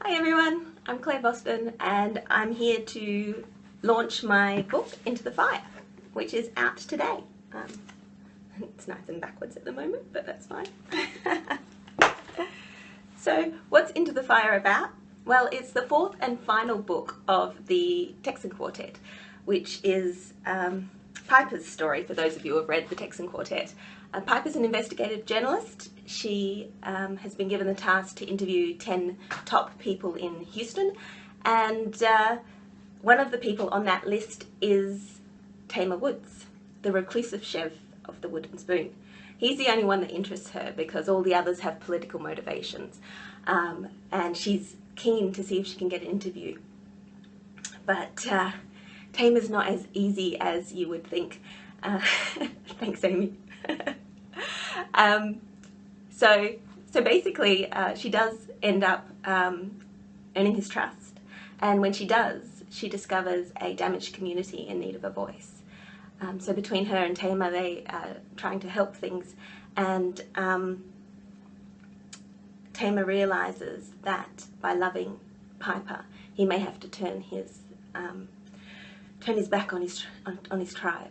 Hi everyone, I'm Claire Boston and I'm here to launch my book, Into the Fire, which is out today. It's nice and backwards at the moment, but that's fine. So what's Into the Fire about? Well, it's the fourth and final book of the Texan Quartet, which is Piper's story, for those of you who have read the Texan Quartet. Piper's an investigative journalist. She has been given the task to interview 10 top people in Houston, and one of the people on that list is Tamar Woods, the reclusive chef of the Wooden Spoon. He's the only one that interests her because all the others have political motivations, and she's keen to see if she can get an interview. But Tamar's not as easy as you would think. Thanks, Amy. So basically, she does end up earning his trust, and when she does, she discovers a damaged community in need of a voice. So between her and Tamar, they are trying to help things, and Tamar realizes that by loving Piper, he may have to turn his back on his tribe.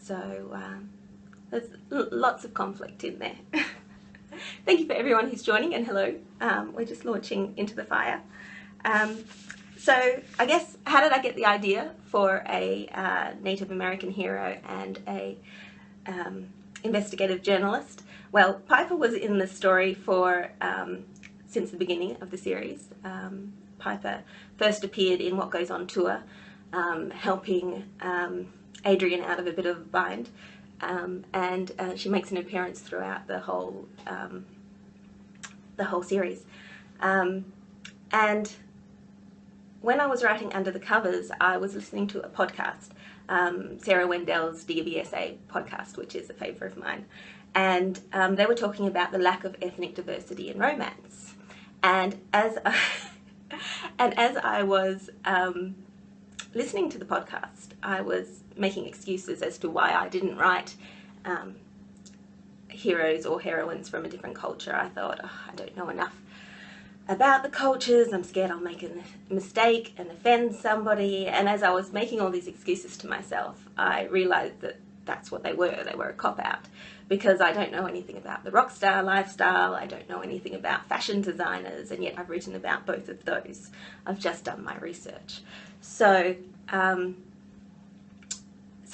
So there's lots of conflict in there. Thank you for everyone who's joining, and hello. We're just launching Into the Fire. So I guess, how did I get the idea for a Native American hero and a investigative journalist? Well, Piper was in the story for since the beginning of the series. Piper first appeared in What Goes On tour, helping Adrian out of a bit of a bind, and she makes an appearance throughout the whole series. And when I was writing Under the Covers, I was listening to a podcast, Sarah Wendell's DBSA podcast, which is a favourite of mine, and they were talking about the lack of ethnic diversity in romance. And as I was listening to the podcast, I was making excuses as to why I didn't write heroes or heroines from a different culture. I thought, oh, I don't know enough about the cultures, I'm scared I'll make a mistake and offend somebody. And as I was making all these excuses to myself, I realized that that's what they were. They were a cop-out, because I don't know anything about the rock star lifestyle, I don't know anything about fashion designers, and yet I've written about both of those. I've just done my research. So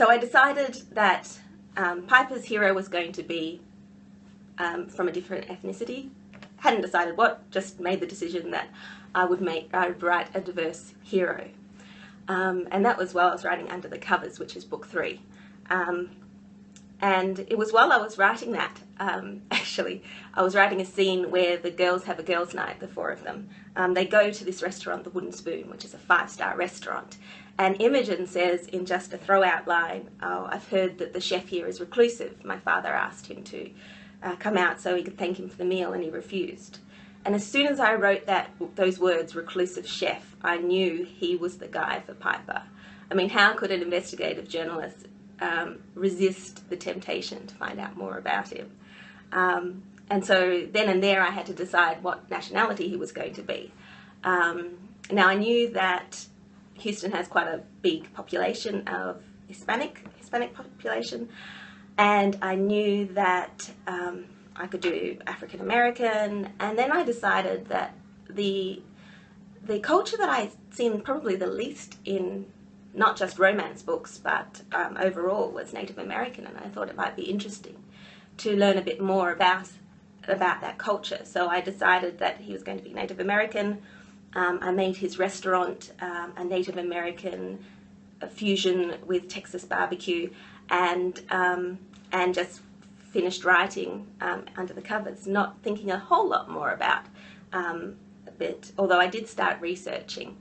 I decided that Piper's hero was going to be from a different ethnicity. Hadn't decided what, just made the decision that I would write a diverse hero. And that was while I was writing Under the Covers, which is book 3. And it was while I was writing that, actually, I was writing a scene where the girls have a girls' night, the 4 of them. They go to this restaurant, the Wooden Spoon, which is a 5-star restaurant. And Imogen says, in just a throw-out line, "Oh, I've heard that the chef here is reclusive. My father asked him to come out so he could thank him for the meal, and he refused." And as soon as I wrote those words, reclusive chef, I knew he was the guy for Piper. I mean, how could an investigative journalist resist the temptation to find out more about him? And so then and there I had to decide what nationality he was going to be. Now I knew that Houston has quite a big population of Hispanic population, and I knew that I could do African American, and then I decided that the culture that I'd seen probably the least in not just romance books, but overall was Native American, and I thought it might be interesting to learn a bit more about that culture. So I decided that he was going to be Native American. I made his restaurant a Native American fusion with Texas barbecue, and just finished writing Under the Covers, not thinking a whole lot more about it, although I did start researching.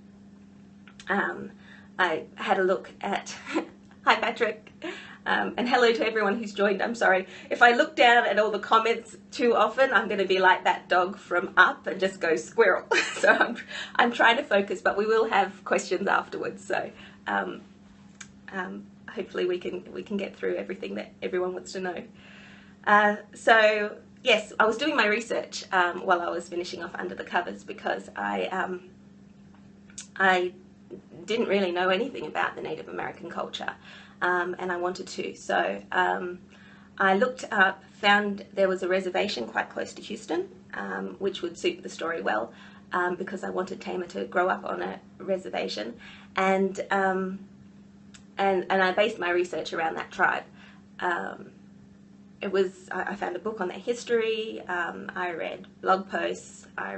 I had a look at, hi Patrick, and hello to everyone who's joined. I'm sorry, if I look down at all the comments too often, I'm going to be like that dog from Up and just go squirrel. So I'm trying to focus, but we will have questions afterwards. So hopefully we can get through everything that everyone wants to know. So yes, I was doing my research while I was finishing off Under the Covers, because I I didn't really know anything about the Native American culture, and I wanted to. So I looked up, found there was a reservation quite close to Houston, which would suit the story well, because I wanted Tamer to grow up on a reservation, and I based my research around that tribe. I found a book on their history, I read blog posts, I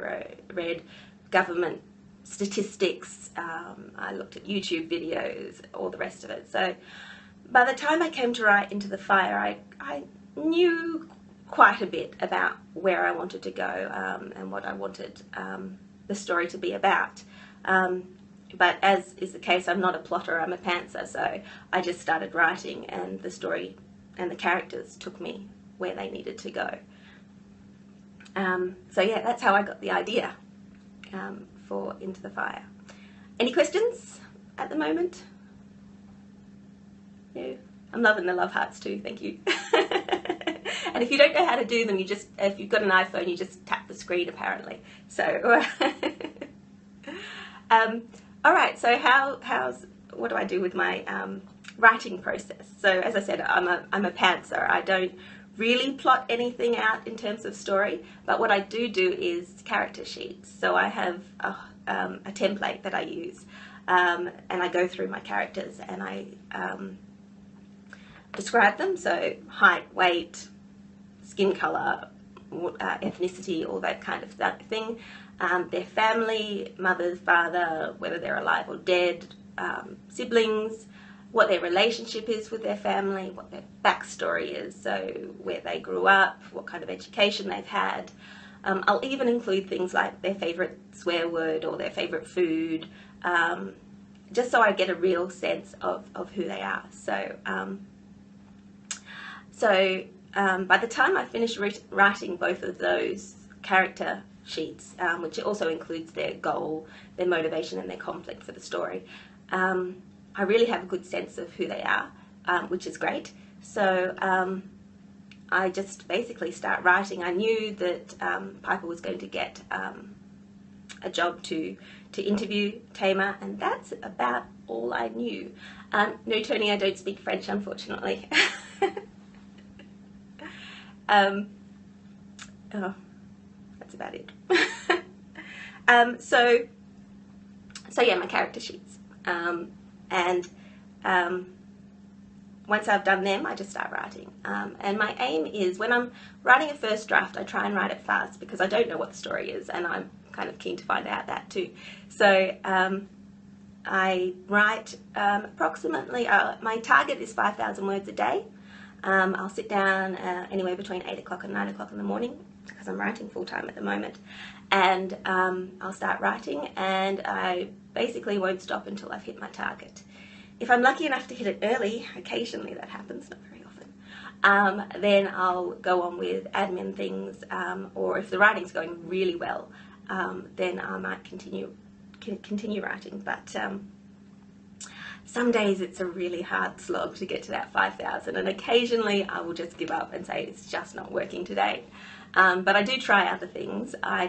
read government statistics, I looked at YouTube videos, all the rest of it. So by the time I came to write Into the Fire, I knew quite a bit about where I wanted to go, and what I wanted the story to be about. But as is the case, I'm not a plotter, I'm a pantser, so I just started writing, and the story and the characters took me where they needed to go. So yeah, that's how I got the idea for Into the Fire. Any questions at the moment? Yeah, I'm loving the love hearts too, thank you. And if you don't know how to do them, if you've got an iPhone, you just tap the screen apparently. So, all right, so what do I do with my writing process? So as I said, I'm a pantser. I don't really plot anything out in terms of story, but what I do is character sheets. So I have a template that I use, and I go through my characters and I describe them. So height, weight, skin color, ethnicity, all that kind of thing. Their family, mother, father, whether they're alive or dead, siblings, what their relationship is with their family, what their backstory is, so where they grew up, what kind of education they've had. I'll even include things like their favourite swear word or their favourite food, just so I get a real sense of who they are. So by the time I finish writing both of those character sheets, which also includes their goal, their motivation and their conflict for the story, I really have a good sense of who they are, which is great. So I just basically start writing. I knew that Piper was going to get a job to interview Tamer, and that's about all I knew. No, Tony, I don't speak French, unfortunately. Oh, that's about it. So yeah, my character sheets. And once I've done them, I just start writing. And my aim is, when I'm writing a first draft, I try and write it fast because I don't know what the story is, and I'm kind of keen to find out that too. So I write approximately, my target is 5,000 words a day. I'll sit down anywhere between 8 o'clock and 9 o'clock in the morning, because I'm writing full-time at the moment, and I'll start writing, and I basically won't stop until I've hit my target. If I'm lucky enough to hit it early, occasionally that happens, not very often, then I'll go on with admin things, or if the writing's going really well, then I might continue writing, but some days it's a really hard slog to get to that 5,000, and occasionally I will just give up and say it's just not working today. But I do try other things. I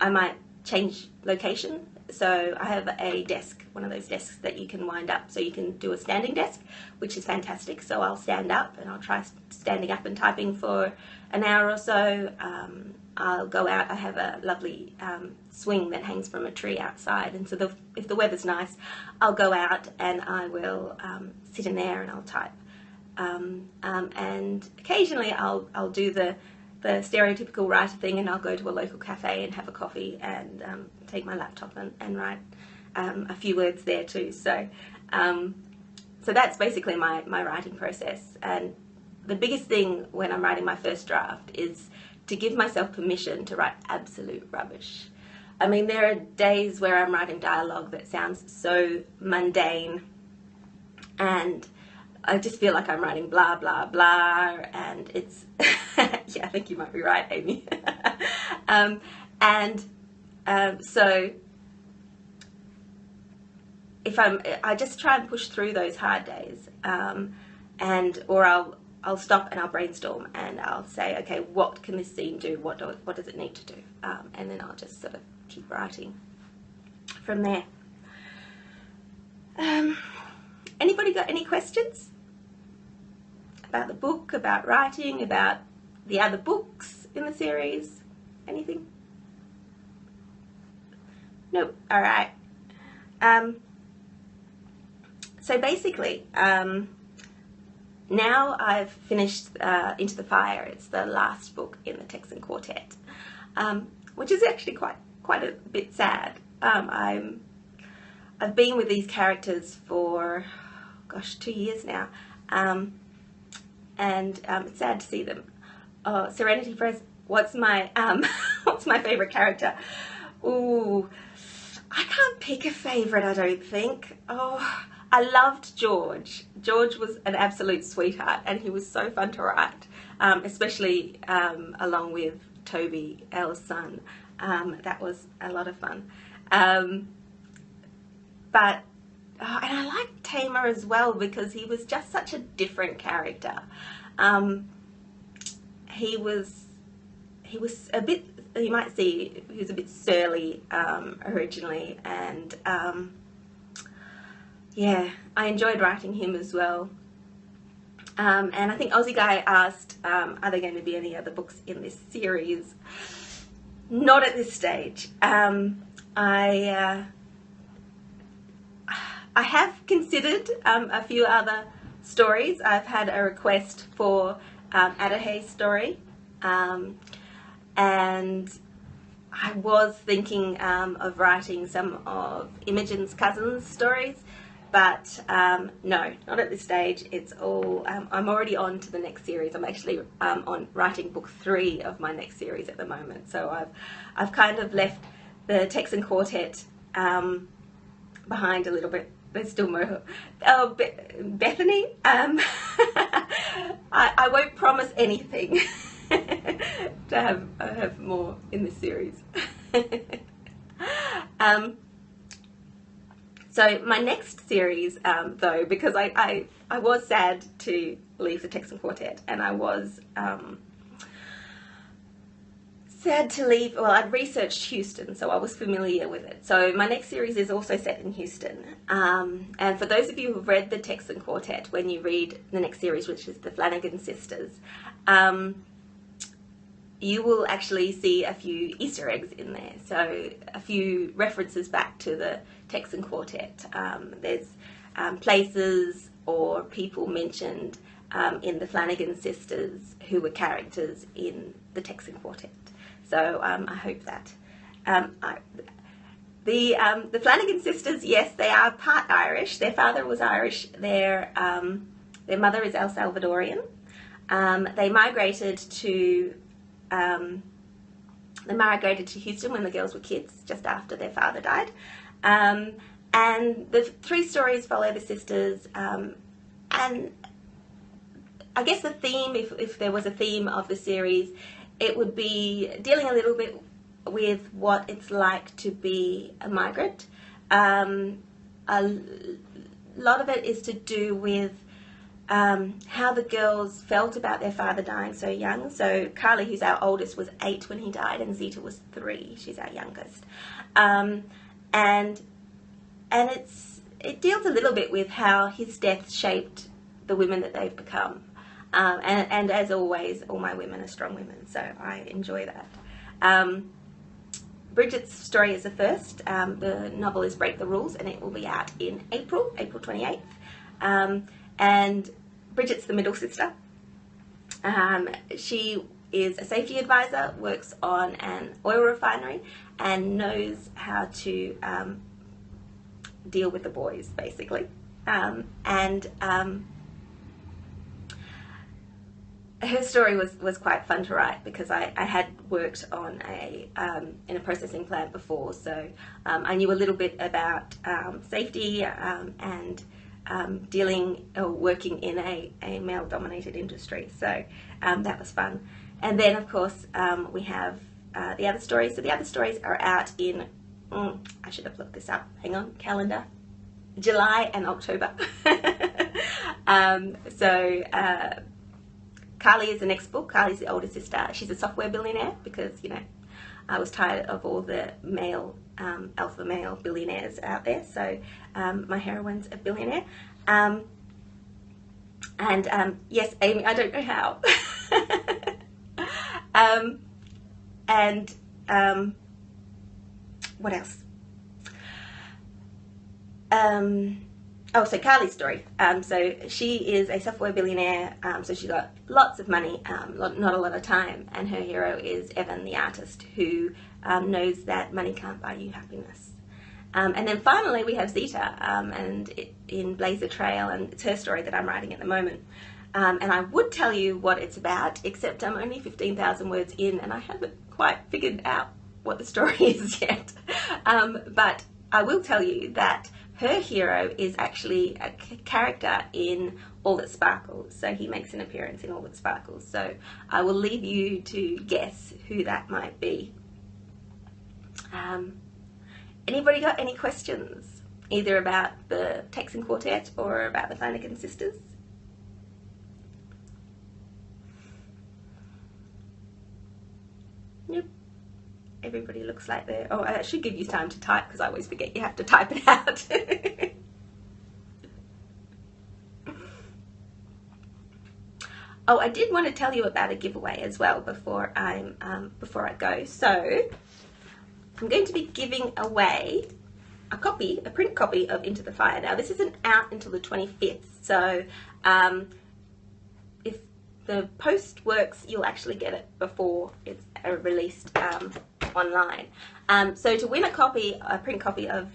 might change location. So I have a desk, one of those desks that you can wind up, so you can do a standing desk, which is fantastic. So I'll stand up and I'll try standing up and typing for an hour or so. I'll go out. I have a lovely swing that hangs from a tree outside, and so if the weather's nice, I'll go out and I will sit in there and I'll type. And occasionally I'll do the stereotypical writer thing, and I'll go to a local cafe and have a coffee and take my laptop and write a few words there too. So that's basically my writing process. And the biggest thing when I'm writing my first draft is to give myself permission to write absolute rubbish. I mean, there are days where I'm writing dialogue that sounds so mundane, and I just feel like I'm writing blah, blah, blah, and it's, yeah, I think you might be right, Amy. So if I just try and push through those hard days, or I'll stop and I'll brainstorm and I'll say, okay, what can this scene do? What does it need to do? And then I'll just sort of keep writing. from there. Anybody got any questions about the book, about writing, about the other books in the series? Anything? Nope. All right. So basically, now I've finished Into the Fire. It's the last book in the Texan Quartet, which is actually quite a bit sad. I've been with these characters for, gosh, 2 years now, and it's sad to see them. Oh, Serenity Press. What's my favorite character? Ooh, I can't pick a favorite, I don't think. Oh, I loved George. George was an absolute sweetheart, and he was so fun to write, especially along with Toby, Elle's son. That was a lot of fun. And I liked Tamer as well, because he was just such a different character. He was a bit, you might see, he was a bit surly originally, and yeah, I enjoyed writing him as well. And I think Aussie Guy asked, are there going to be any other books in this series? Not at this stage. I have considered a few other stories. I've had a request for Adahe's story, and I was thinking of writing some of Imogen's cousins' stories, but no, not at this stage. It's all, I'm already on to the next series. I'm actually on writing book 3 of my next series at the moment, so I've kind of left the Texan Quartet behind a little bit. There's still more. Oh, Bethany. I won't promise anything to have more in this series. So my next series, though, because I was sad to leave the Texan Quartet, and I was sad to leave. Well, I'd researched Houston, so I was familiar with it. So my next series is also set in Houston. And for those of you who've read the Texan Quartet, when you read the next series, which is the Flanagan Sisters, you will actually see a few Easter eggs in there. So a few references back to the Texan Quartet. There's places or people mentioned in the Flanagan Sisters who were characters in the Texan Quartet. So I hope that. The Flanagan Sisters, yes, they are part Irish. Their father was Irish. Their mother is El Salvadorian. They migrated to Houston when the girls were kids, just after their father died. And the 3 stories follow the sisters. And I guess the theme, if there was a theme of the series, it would be dealing a little bit with what it's like to be a migrant. A lot of it is to do with how the girls felt about their father dying so young. So Carly, who's our oldest, was 8 when he died, and Zita was 3. She's our youngest. And it deals a little bit with how his death shaped the women that they've become. And as always, all my women are strong women, so I enjoy that. Bridget's story is the first. The novel is Break the Rules, and it will be out in April 28th. And Bridget's the middle sister. She is a safety advisor, works on an oil refinery, and knows how to deal with the boys, basically. Her story was quite fun to write, because I had worked on in a processing plant before, so I knew a little bit about safety and working in a male-dominated industry, so that was fun. And then, of course, we have the other stories. So the other stories are out in, I should have looked this up, hang on, calendar, July and October. Carly is the next book. Carly's the older sister. She's a software billionaire, because, you know, I was tired of all the male, alpha male billionaires out there, so my heroine's a billionaire. Yes, Amy, I don't know how. What else? Oh, so Carly's story. So she is a software billionaire, so she's got lots of money, not a lot of time, and her hero is Evan, the artist, who knows that money can't buy you happiness. And then finally we have Zeta, in Blaze the Trail, and it's her story that I'm writing at the moment. And I would tell you what it's about, except I'm only 15,000 words in, and I haven't quite figured out what the story is yet. But I will tell you that her hero is actually a character in All That Sparkles, so he makes an appearance in All That Sparkles. So I will leave you to guess who that might be. Anybody got any questions, either about the Texan Quartet or about the Flanagan Sisters? Nope. Everybody looks like they're... Oh, I should give you time to type, because I always forget you have to type it out. Oh, I did want to tell you about a giveaway as well before I go. So I'm going to be giving away a print copy of Into the Fire. Now, this isn't out until the 25th, so if the post works, you'll actually get it before it's released online. So to win a print copy of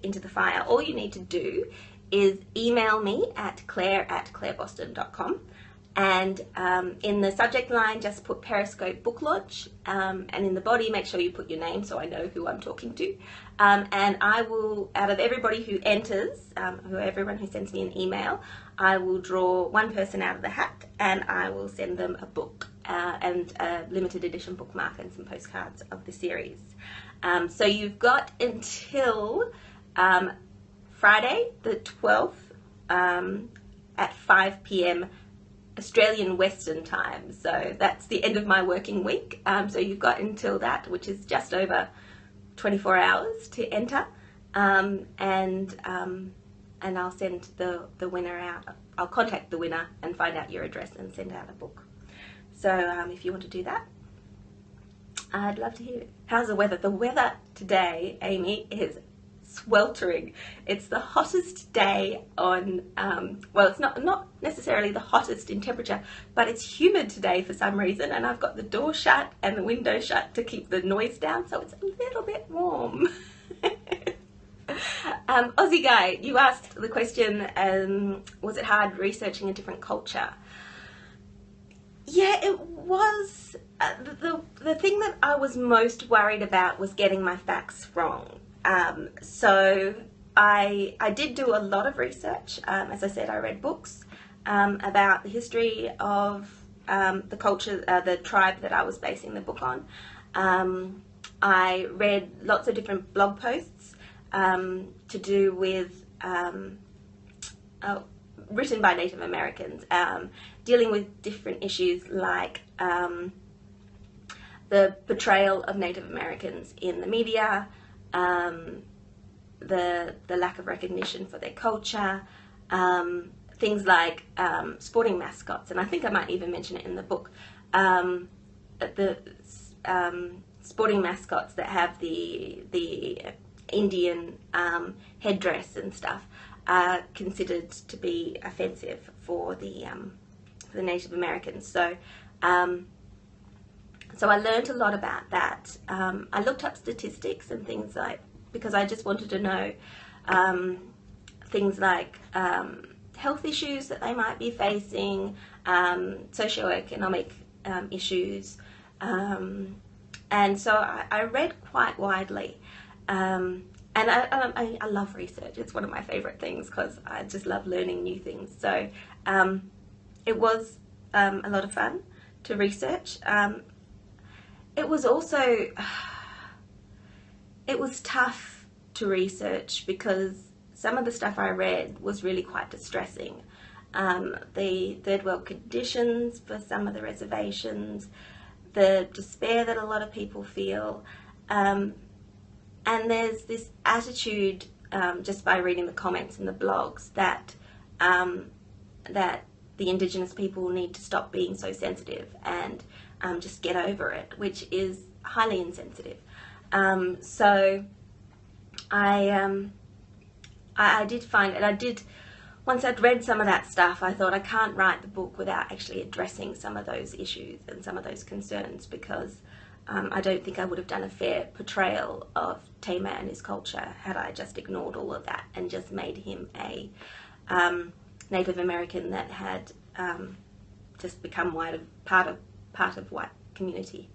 Into the Fire, all you need to do is email me at claire@claireboston.com, and in the subject line just put Periscope book launch, and in the body make sure you put your name so I know who I'm talking to, and I will, out of everybody who enters, everyone who sends me an email, I will draw one person out of the hat, and I will send them a book and a limited edition bookmark and some postcards of the series. So you've got until Friday the 12th at 5 p.m. Australian Western Time. So that's the end of my working week. So you've got until that, which is just over 24 hours to enter. And I'll send the winner out. I'll contact the winner and find out your address and send out a book. So if you want to do that, I'd love to hear it. How's the weather? The weather today, Amy, is sweltering. It's the hottest day on, well, it's not necessarily the hottest in temperature, but it's humid today for some reason, and I've got the door shut and the window shut to keep the noise down, so it's a little bit warm. Aussie Guy, you asked the question, was it hard researching a different culture? Yeah, it was. The thing that I was most worried about was getting my facts wrong. So I did do a lot of research. As I said, I read books about the history of the culture, the tribe that I was basing the book on. I read lots of different blog posts to do with written by Native Americans, dealing with different issues like the portrayal of Native Americans in the media, the lack of recognition for their culture, things like sporting mascots, and I think I might even mention it in the book, the sporting mascots that have the Indian headdress and stuff are considered to be offensive for the Native Americans. So so I learned a lot about that. I looked up statistics and things like, because I just wanted to know things like health issues that they might be facing, socioeconomic issues, and so I read quite widely. And I love research. It's one of my favorite things because I just love learning new things. So it was a lot of fun to research. It was also, it was tough to research because some of the stuff I read was really quite distressing. The third world conditions for some of the reservations, the despair that a lot of people feel. And there's this attitude, just by reading the comments in the blogs, that that the Indigenous people need to stop being so sensitive and just get over it, which is highly insensitive. So I did find, and I did, once I'd read some of that stuff, I thought I can't write the book without actually addressing some of those issues and some of those concerns, because I don't think I would have done a fair portrayal of Tamer and his culture had I just ignored all of that and just made him a Native American that had just become part of white community.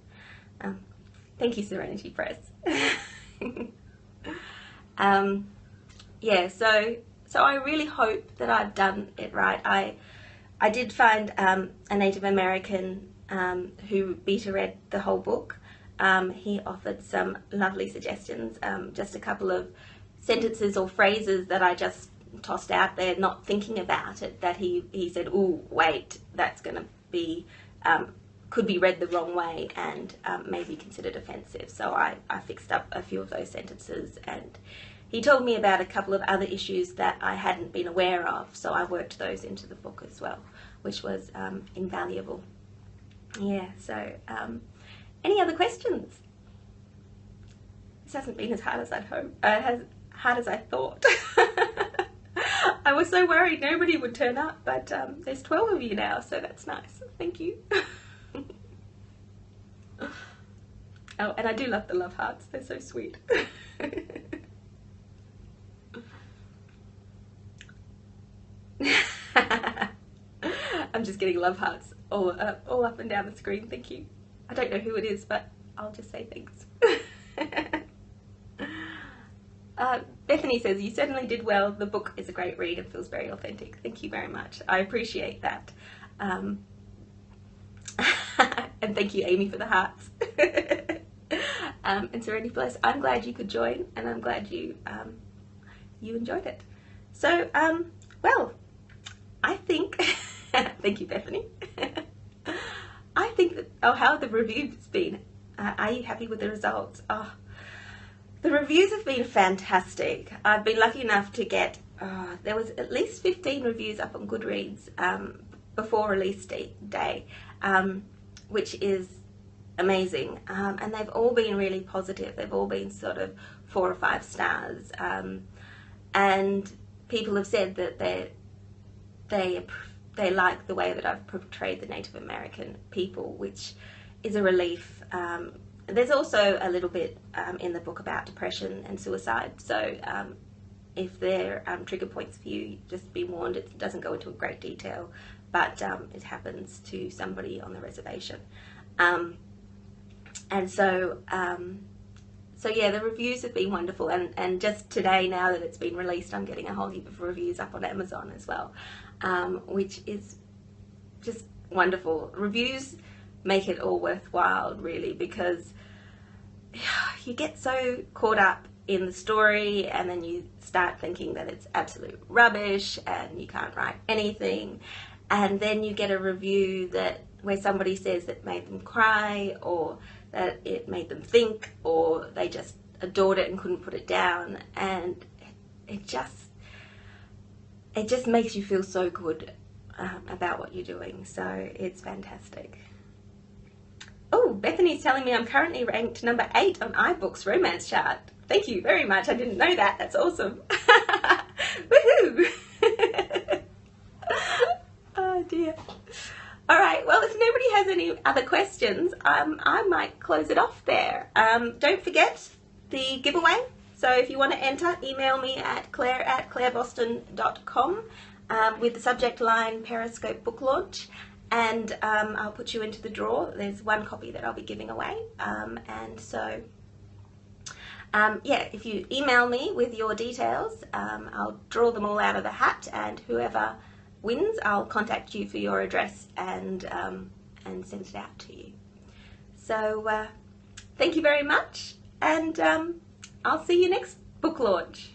Thank you, Serenity Press. Yeah, so I really hope that I've done it right. I did find a Native American who beta read the whole book. He offered some lovely suggestions, just a couple of sentences or phrases that I just tossed out there, not thinking about it, that he said, "Ooh, wait, that's going to be, could be read the wrong way and maybe considered offensive." So I fixed up a few of those sentences, and he told me about a couple of other issues that I hadn't been aware of, so I worked those into the book as well, which was invaluable. Yeah, so any other questions? This hasn't been as hard as I'd hoped, as hard as I thought. I was so worried nobody would turn up, but there's 12 of you now, so that's nice. Thank you. Oh, and I do love the love hearts. They're so sweet. I'm just getting love hearts all up and down the screen. Thank you. I don't know who it is, but I'll just say thanks. Bethany says, "You certainly did well. The book is a great read and feels very authentic." Thank you very much. I appreciate that. And thank you, Amy, for the hearts. And Serenity Bliss, I'm glad you could join, and I'm glad you enjoyed it. So, well, I think, thank you, Bethany. I think that, oh, how have the reviews been? Are you happy with the results? Oh, the reviews have been fantastic. I've been lucky enough to get, there was at least 15 reviews up on Goodreads before release day, which is amazing. And they've all been really positive. They've all been sort of 4 or 5 stars. And people have said that they like the way that I've portrayed the Native American people, which is a relief. There's also a little bit in the book about depression and suicide, so if they're trigger points for you, just be warned. It doesn't go into great detail, but it happens to somebody on the reservation. And so yeah, the reviews have been wonderful, and just today, now that it's been released, I'm getting a whole heap of reviews up on Amazon as well, which is just wonderful. Reviews make it all worthwhile, really, because you get so caught up in the story, and then you start thinking that it's absolute rubbish and you can't write anything, and then you get a review where somebody says it made them cry, or that it made them think, or they just adored it and couldn't put it down, and it just makes you feel so good about what you're doing. So it's fantastic. Oh, Bethany's telling me I'm currently ranked number 8 on iBooks romance chart. Thank you very much. I didn't know that. That's awesome. Woohoo! Oh dear. All right, well, if nobody has any other questions, I might close it off there. Don't forget the giveaway. So if you want to enter, email me at claire@claireboston.com with the subject line Periscope book launch, and I'll put you into the draw. There's 1 copy that I'll be giving away. And so, yeah, if you email me with your details, I'll draw them all out of the hat, and whoever wins, I'll contact you for your address and send it out to you. So thank you very much, and I'll see you next book launch.